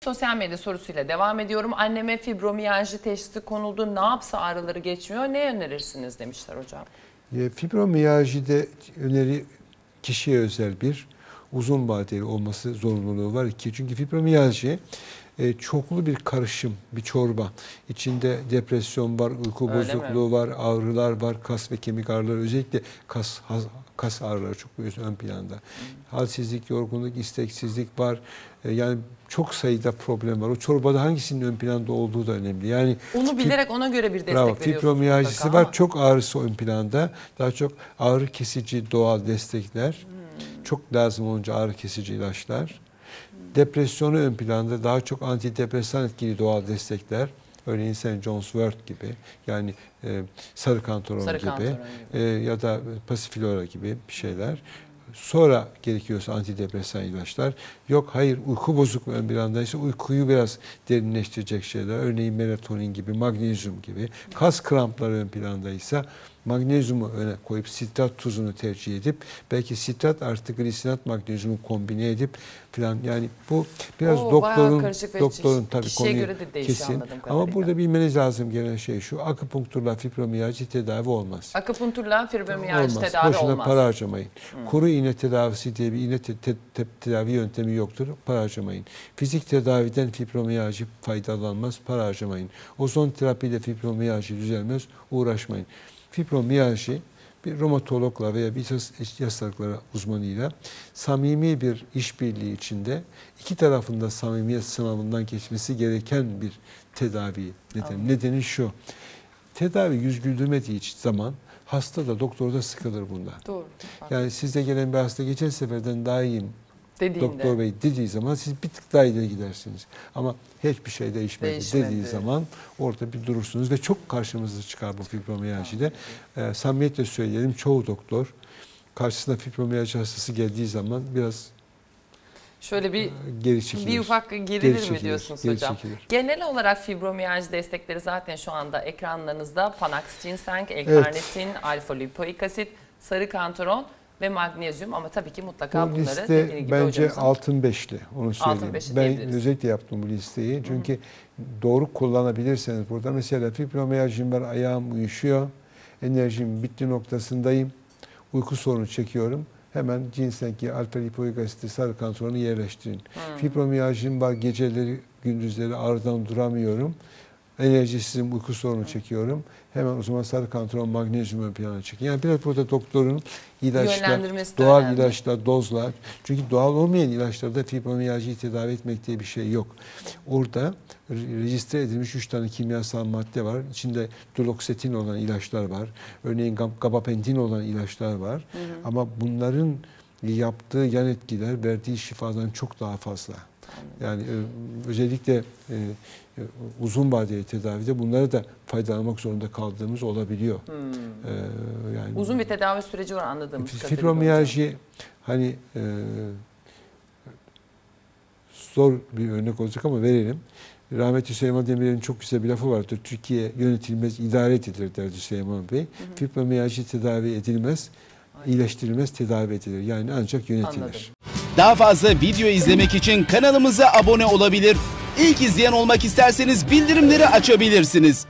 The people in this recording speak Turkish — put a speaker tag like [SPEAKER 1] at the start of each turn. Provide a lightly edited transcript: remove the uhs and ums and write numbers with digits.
[SPEAKER 1] sosyal medya sorusuyla devam ediyorum. Anneme fibromiyalji teşhisi konuldu. Ne yapsa ağrıları geçmiyor. Ne önerirsiniz demişler hocam.
[SPEAKER 2] Fibromiyajide öneri kişiye özel bir uzun vadeli olması zorunluluğu var ki. Çünkü fibromiyalji çoklu bir karışım, bir çorba. İçinde depresyon var, uyku bozukluğu var, ağrılar var, kas ve kemik ağrıları, özellikle kas ağrıları çok ön planda. Halsizlik, yorgunluk, isteksizlik var. Yani çok sayıda problem var. O çorbada hangisinin ön planda olduğu da önemli. Yani
[SPEAKER 1] onu bilerek ona göre bir destek veriyorsunuz.
[SPEAKER 2] Fibromiyajisi var. Çok ağrısı ön planda. Daha çok ağrı kesici doğal destekler. Çok lazım olunca ağrı kesici ilaçlar. Depresyonu ön planda, daha çok antidepresan etkili doğal destekler. Örneğin St. John's Wort gibi, yani sarı kantaron gibi ya da pasiflora gibi bir şeyler. Sonra gerekiyorsa antidepresan ilaçlar. Yok hayır, uyku bozukluğu ön plandaysa uykuyu biraz derinleştirecek şeyler. Örneğin melatonin gibi, magnezyum gibi. Kas krampları ön plandaysa magnezyumu öne koyup sitrat tuzunu tercih edip belki sitrat artı glisinat magnezyumu kombine edip falan, yani bu biraz doktorun tabii konuyu kesin. Ama burada bilmeniz lazım gelen şey şu: akupunkturla fibromiyalji tedavi olmaz.
[SPEAKER 1] Akupunkturla fibromiyalji tedavi
[SPEAKER 2] boşuna
[SPEAKER 1] olmaz.
[SPEAKER 2] Para harcamayın. Kuru iğne tedavisi diye bir iğne tedavi yöntemi yoktur. Para harcamayın. Fizik tedaviden fibromiyalji faydalanmaz. Para harcamayın. Ozon terapiyle fibromiyalji düzelmez. Uğraşmayın. Fibromiyalji bir romatologla veya bir hastalıkları uzmanıyla samimi bir işbirliği içinde iki tarafında samimiyet sınavından geçmesi gereken bir tedavi nedeni şu: tedavi yüz güldürmediği zaman hasta da doktor da sıkılır bundan. Doğru. Yani sizde gelen bir hasta geçen seferden daha iyiyim doktor bey dediği zaman siz bir tık daha ileri gidersiniz. Ama hiçbir şey değişmedi dediği zaman orada bir durursunuz ve çok karşımıza çıkar bu fibromiyajide. Samimiyetle söyleyelim, çoğu doktor karşısına fibromiyalji hastası geldiği zaman biraz
[SPEAKER 1] şöyle bir
[SPEAKER 2] geri
[SPEAKER 1] ufak gerilir mi diyorsunuz hocam? Genel olarak fibromiyalji destekleri zaten şu anda ekranlarınızda: Panax ginseng, L-karnitin, alfa-lipoik asit, sarı kantaron ve magnezyum, ama tabii ki mutlaka bunları dediğiniz gibi
[SPEAKER 2] bence altın beşli, onu söyleyeyim. Ben özellikle yaptım bu listeyi. Çünkü doğru kullanabilirseniz burada, mesela fibromiyajim var, ayağım uyuşuyor, enerjim bitti noktasındayım, uyku sorunu çekiyorum. Hemen ginseng'i, alfa-lipoik asiti, sarı kantaronu yerleştirin. Fibromiyajim var, geceleri gündüzleri ağrıdan duramıyorum, enerjisizim, uyku sorunu çekiyorum. Hemen o zaman sarı kantaron, magnezyum ön plana çekin. Yani biraz burada doktorun ilaçlar, doğal ilaçlar, dozlar. Çünkü doğal olmayan ilaçlarda fibromiyaljiyi tedavi etmek diye bir şey yok. Orada registre edilmiş 3 tane kimyasal madde var. İçinde duloxetin olan ilaçlar var. Örneğin gabapentin olan ilaçlar var. Ama bunların yaptığı yan etkiler verdiği şifadan çok daha fazla. Yani özellikle uzun vadeli tedavide bunları da faydalanmak zorunda kaldığımız olabiliyor.
[SPEAKER 1] Yani uzun bir tedavi süreci var anladığımız kadarıyla.
[SPEAKER 2] Fibromiyalji hani zor bir örnek olacak ama verelim. Rahmetli Süleyman Demirel'in çok güzel bir lafı vardır: Türkiye yönetilmez, idare edilir derdi Süleyman Bey. Fibromiyalji tedavi edilmez, iyileştirilmez, tedavi edilir. Yani ancak yönetilir. Anladım.
[SPEAKER 3] Daha fazla video izlemek için kanalımıza abone olabilir. İlk izleyen olmak isterseniz bildirimleri açabilirsiniz.